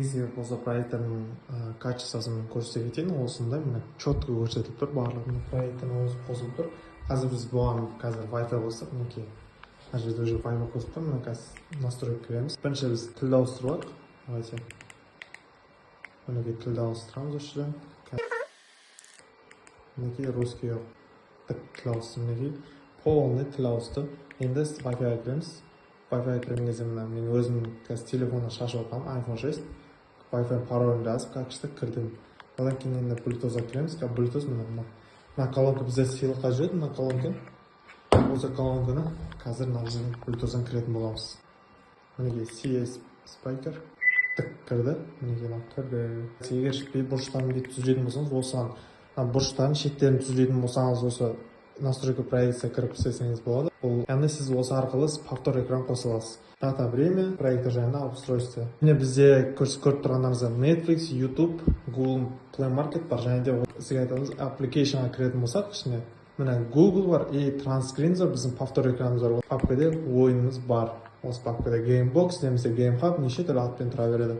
негізгі болса проектордың качествосын көрсете кетейін. Осында міне четко көрсетіліп тұр барлығы. Проектордың өзі қосылып тұр. Қазір біз бұған Wi-Fi қостық. Мінекей мына жерде уже Wi-Fi қосып тұр. Мына қазір настройка кіреміз. Бірінші біз тілді ауыстырып алайық. Давайте мінекей тілді ауыстырамыз осы жерден. Мінекей русский жоқ. Тіл ауысты. Мінекей полный тіл ауысты. Енді Wi-Fi кіреміз. Wi-Fi кірген кезде мен өзім қазір телефоннан шашып алғанмын, iPhone 6. Wi-Fi паролін жазып, кірдім. Одан кейін енді Bluetooth'a кіреміз. Bluetooth мына колонка бізде сыйлыққа жүреді, мына колонка. Осы колонканы қазір мына жерден Bluetooth'дан кіретін боламыз. Мінекей CS Speaker кірді. Мінекей кірді. Егер бұрыштарын түзетін болсаңыз, осыған бұрыштарын шеттерін түзетін болсаңыз, осы настройка проекция кіріп істесеңіз болады. Яғни сіз осы арқылы повтор экран қоса аласыз. Дата, время, проектор жайында устройство. Міне бізде көріп тұрғандарыңызда Netflix, YouTube, Google Play Market бар. Және де сізге айтамыз, applicationға кіретін болсақ, ішіне міне Google бар и Transcreen бар, біздің повтор экранымыз бар. Папкада ойынымыз бар. Осы папкада Gamebox немесе GameHub неше түрлі атпен тұра береді.